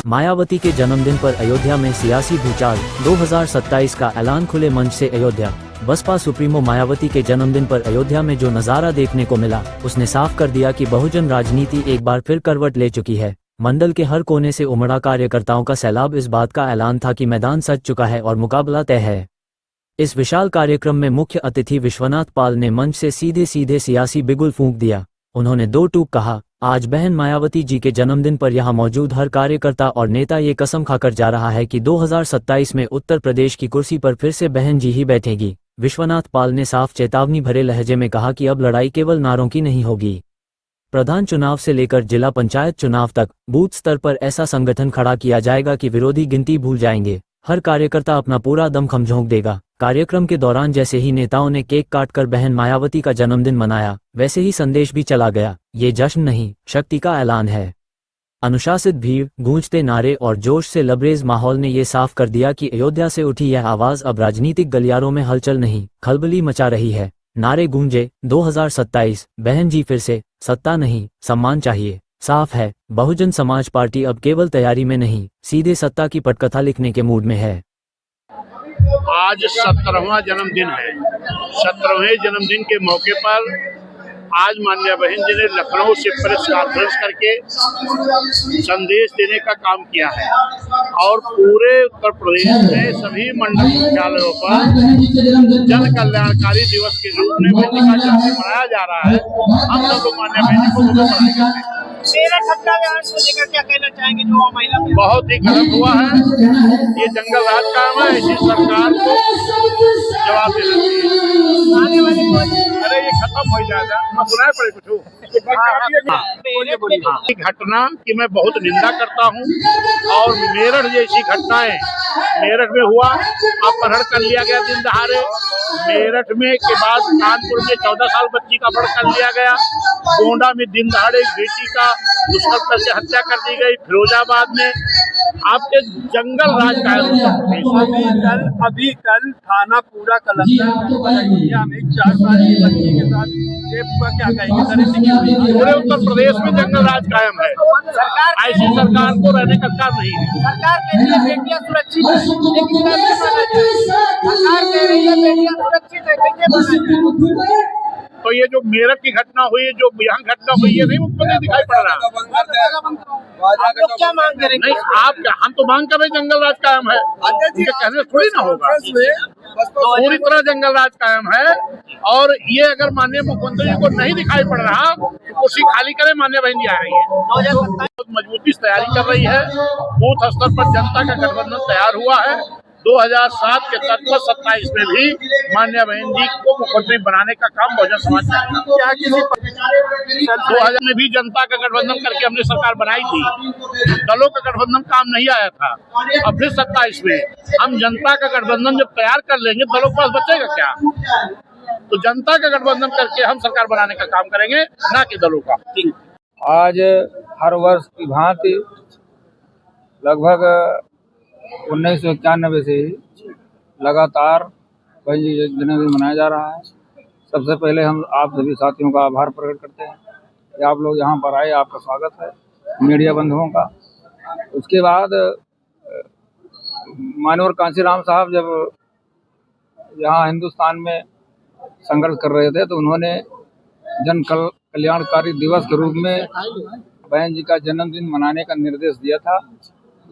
मायावती के जन्मदिन पर अयोध्या में सियासी भूचाल, 2027 का ऐलान, खुले मंच से अयोध्या। बसपा सुप्रीमो मायावती के जन्मदिन पर अयोध्या में जो नजारा देखने को मिला, उसने साफ कर दिया कि बहुजन राजनीति एक बार फिर करवट ले चुकी है। मंडल के हर कोने से उमड़ा कार्यकर्ताओं का सैलाब। इस बात का ऐलान था कि मैदान सज चुका है और मुकाबला तय है। इस विशाल कार्यक्रम में मुख्य अतिथि विश्वनाथ पाल ने मंच से सीधे सीधे सियासी बिगुल फूंक दिया। उन्होंने दो टूक कहा, आज बहन मायावती जी के जन्मदिन पर यहाँ मौजूद हर कार्यकर्ता और नेता ये कसम खाकर जा रहा है कि 2027 में उत्तर प्रदेश की कुर्सी पर फिर से बहन जी ही बैठेगी। विश्वनाथ पाल ने साफ चेतावनी भरे लहजे में कहा कि अब लड़ाई केवल नारों की नहीं होगी। प्रधान चुनाव से लेकर जिला पंचायत चुनाव तक बूथ स्तर पर ऐसा संगठन खड़ा किया जाएगा कि विरोधी गिनती भूल जाएंगे। हर कार्यकर्ता अपना पूरा दमखम झोंक देगा। कार्यक्रम के दौरान जैसे ही नेताओं ने केक काटकर बहन मायावती का जन्मदिन मनाया, वैसे ही संदेश भी चला गया, ये जश्न नहीं, शक्ति का ऐलान है। अनुशासित भीड़, गूंजते नारे और जोश से लबरेज माहौल ने ये साफ कर दिया कि अयोध्या से उठी यह आवाज अब राजनीतिक गलियारों में हलचल नहीं, खलबली मचा रही है। नारे गूंजे, 2027 बहन जी फिर से, सत्ता नहीं सम्मान चाहिए। साफ है, बहुजन समाज पार्टी अब केवल तैयारी में नहीं, सीधे सत्ता की पटकथा लिखने के मूड में है। आज 17वां जन्मदिन है। 17वें जन्मदिन के मौके पर आज माननीय बहन जी ने लखनऊ से प्रेस कॉन्फ्रेंस करके संदेश देने का काम किया है और पूरे उत्तर प्रदेश में सभी मंडल मुख्यालयों पर जन कल्याणकारी दिवस के रूप में बहन जी का जन्मदिन मनाया जा रहा है। हम लोग माननीय बहन जी को बधाई करते हैं। क्या कहना चाहेंगे जो महिला बहुत ही गलत हुआ है, ये जंगल राज काम है, इसी सरकार को जवाब देना चाहिए। अरे ये खत्म हो जाएगा, मैं सुनाए पड़े कुछ घटना की मैं बहुत निंदा करता हूँ और मेरठ जैसी घटनाएं मेरठ में हुआ, अपहरण कर लिया गया दिन दहाड़े। मेरठ में के बाद कानपुर में 14 साल बच्ची का अपहरण कर लिया गया। गोंडा में दिन दहाड़े बेटी का दुष्कर्म करके हत्या कर दी गई। फिरोजाबाद में आपके जंगल राज का अभी कल थाना पूरा कलंदर में 4 साल की बच्ची के साथ क्या कहेंगे, पूरे उत्तर प्रदेश में जंगल राज कायम है। ऐसी सरकार को रहने का अधिकार नहीं है। सरकार कह रही है बेटियां सुरक्षित है, लेकिन सरकार कह रही है बेटियां सुरक्षित है, कैसे माना जाए? तो ये जो मेरठ की घटना हुई, जो यहाँ घटना हुई, ये नहीं मुझको नहीं दिखाई पड़ रहा। आप लोग क्या मांग करेंगे? नहीं, आप हम तो मांग कर रहे जंगल राज कायम है, उनके कहने से थोड़ी ना होगा। पूरी तरह जंगल राज कायम है और ये अगर माननीय मुख्यमंत्री जी को नहीं दिखाई पड़ रहा तो कुर्सी खाली करे। माननीय बहन जी आ रही है, बहुत मजबूती से तैयारी कर रही है। बूथ स्तर पर जनता का गठबंधन तैयार हुआ है। 2007 के तर्क पर 27 में भी माननीय बहन जी को मुख्यमंत्री बनाने का काम बहुजन समाज करेगा। क्या किसी 2000 में भी जनता का गठबंधन करके हमने सरकार बनाई थी, दलों का गठबंधन काम नहीं आया था। अब फिर 27 में हम जनता का गठबंधन जब तैयार कर लेंगे, दलों के पास बचेगा क्या? तो जनता का गठबंधन करके हम सरकार बनाने का काम करेंगे, ना कि दलों का। आज हर वर्ष की भांति लगभग 1991 से ही लगातार बहन जी जन्मदिन मनाया जा रहा है। सबसे पहले हम आप सभी साथियों का आभार प्रकट करते हैं कि आप लोग यहाँ पर आए, आपका स्वागत है, मीडिया बंधुओं का। उसके बाद मानवर कांशीराम साहब जब यहाँ हिंदुस्तान में संघर्ष कर रहे थे तो उन्होंने जन कल्याणकारी दिवस के रूप में बहन जी का जन्मदिन मनाने का निर्देश दिया था।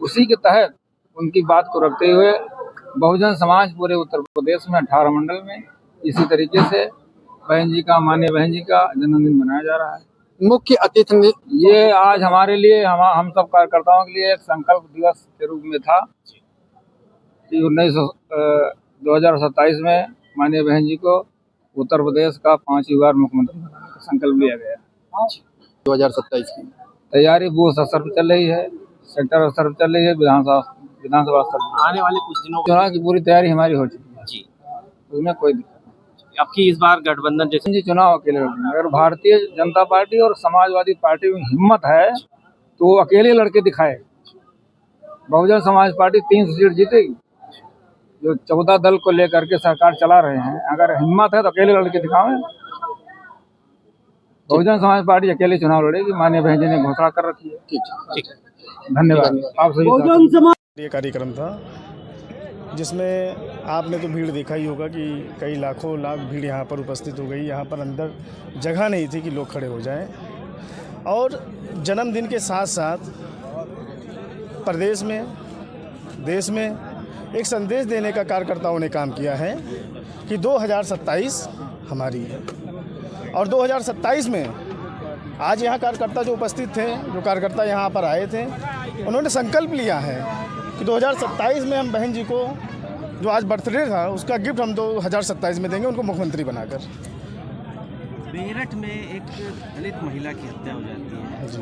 उसी के तहत उनकी बात को रखते हुए बहुजन समाज पूरे उत्तर प्रदेश में 18 मंडल में इसी तरीके से माननीय बहन जी का जन्मदिन मनाया जा रहा है। मुख्य अतिथि में ये आज हमारे लिए हम सब कार्यकर्ताओं के लिए एक संकल्प दिवस के रूप में था कि 2027 में माननीय बहन जी को उत्तर प्रदेश का 5वीं बार मुख्यमंत्री बनाने का संकल्प लिया गया। 2027 की तैयारी बूथ स्तर पर चल रही है, सेक्टर स्तर पर चल रही है, विधानसभा स्तर पर आने वाले कुछ दिनों चुनाव की पूरी तैयारी हमारी हो चुकी है जी। उसमें कोई दिक्कत नहीं। आपकी इस बार गठबंधन जैसे जी चुनाव अकेले लड़ेंगे। अगर भारतीय जनता पार्टी और समाजवादी पार्टी में हिम्मत है तो वो अकेले लड़के दिखाए। बहुजन समाज पार्टी 300 सीट जीतेगी। जो 14 दल को लेकर के सरकार चला रहे हैं, अगर हिम्मत है तो अकेले लड़के दिखाएं। बहुजन समाज पार्टी अकेले चुनाव लड़ेगी, माननीय बहन जी ने घोषणा कर रखी है। ठीक है। धन्यवाद। आप सभी ये कार्यक्रम था जिसमें आपने तो भीड़ देखा ही होगा कि कई लाखों लाख भीड़ यहाँ पर उपस्थित हो गई। यहाँ पर अंदर जगह नहीं थी कि लोग खड़े हो जाएं। और जन्मदिन के साथ साथ प्रदेश में, देश में एक संदेश देने का कार्यकर्ताओं ने काम किया है कि 2027 हमारी है। और 2027 में आज यहाँ कार्यकर्ता जो उपस्थित थे, जो कार्यकर्ता यहाँ पर आए थे, उन्होंने संकल्प लिया है कि 2027 में हम बहन जी को, जो आज बर्थडे था, उसका गिफ्ट हम 2027 में देंगे, उनको मुख्यमंत्री बनाकर। मेरठ में एक दलित महिला की हत्या हो जाती है जी,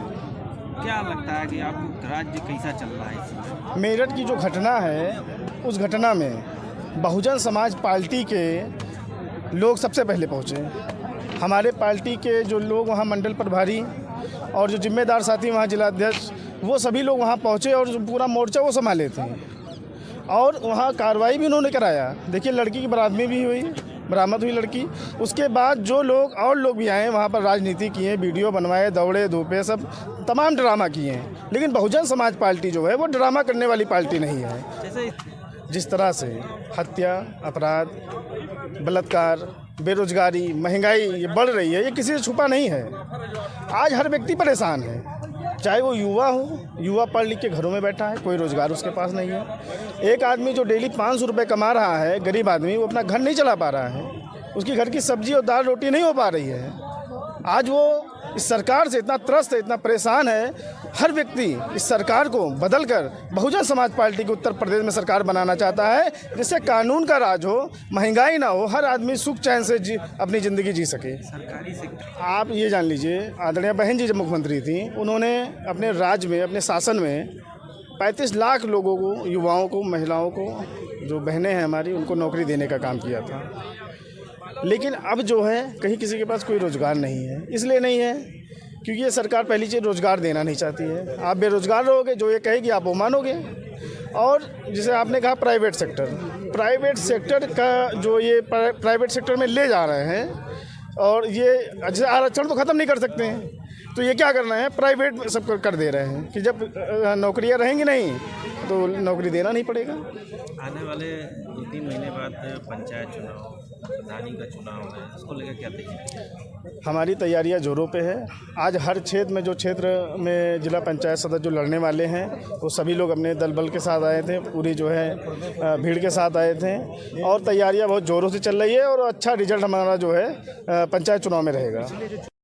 क्या लगता है कि आपको राज्य कैसा चल रहा है इसमें? मेरठ की जो घटना है, उस घटना में बहुजन समाज पार्टी के लोग सबसे पहले पहुँचे। हमारे पार्टी के जो लोग वहाँ मंडल प्रभारी और जो जिम्मेदार साथी वहाँ जिलाध्यक्ष, वो सभी लोग वहाँ पहुँचे और जो पूरा मोर्चा वो संभाले थे और वहाँ कार्रवाई भी उन्होंने कराया। देखिए, लड़की की बरामदगी भी हुई, बरामद हुई लड़की। उसके बाद जो लोग और लोग भी आए वहाँ पर, राजनीति किए, वीडियो बनवाए, दौड़े धूपे, सब तमाम ड्रामा किए हैं। लेकिन बहुजन समाज पार्टी जो है वो ड्रामा करने वाली पार्टी नहीं है। जैसे जिस तरह से हत्या, अपराध, बलात्कार, बेरोजगारी, महंगाई ये बढ़ रही है, ये किसी से छुपा नहीं है। आज हर व्यक्ति परेशान है, चाहे वो युवा हो, युवा पढ़ लिख के घरों में बैठा है, कोई रोज़गार उसके पास नहीं है। एक आदमी जो डेली 500 रुपये कमा रहा है, गरीब आदमी, वो अपना घर नहीं चला पा रहा है, उसकी घर की सब्जी और दाल रोटी नहीं हो पा रही है। आज वो इस सरकार से इतना त्रस्त है, इतना परेशान है। हर व्यक्ति इस सरकार को बदलकर बहुजन समाज पार्टी की उत्तर प्रदेश में सरकार बनाना चाहता है, जिससे कानून का राज हो, महंगाई ना हो, हर आदमी सुख चैन से अपनी ज़िंदगी जी सके। आप ये जान लीजिए, आदरणीय बहन जी जब मुख्यमंत्री थी, उन्होंने अपने राज्य में, अपने शासन में 35 लाख लोगों को, युवाओं को, महिलाओं को, जो बहनें हैं हमारी, उनको नौकरी देने का काम किया था। लेकिन अब जो है, कहीं किसी के पास कोई रोज़गार नहीं है। इसलिए नहीं है क्योंकि ये सरकार पहली चीज़ रोज़गार देना नहीं चाहती है। आप बेरोज़गार रहोगे, जो ये कहेगी आप वो मानोगे। और जिसे आपने कहा प्राइवेट सेक्टर का जो ये प्राइवेट सेक्टर में ले जा रहे हैं, और ये जैसे आरक्षण तो ख़त्म नहीं कर सकते हैं, तो ये क्या करना है, प्राइवेट सब कर दे रहे हैं कि जब नौकरियां रहेंगी नहीं तो नौकरी देना नहीं पड़ेगा। आने वाले 2-3 महीने बाद पंचायत चुनाव, प्रधानी का चुनाव है, उसको लेकर क्या तैयारी? हमारी तैयारियां जोरों पे है। आज हर क्षेत्र में, जो क्षेत्र में जिला पंचायत सदस्य जो लड़ने वाले हैं, वो सभी लोग अपने दल बल के साथ आए थे, पूरी जो है भीड़ के साथ आए थे, और तैयारियां बहुत ज़ोरों से चल रही है और अच्छा रिजल्ट हमारा जो है पंचायत चुनाव में रहेगा।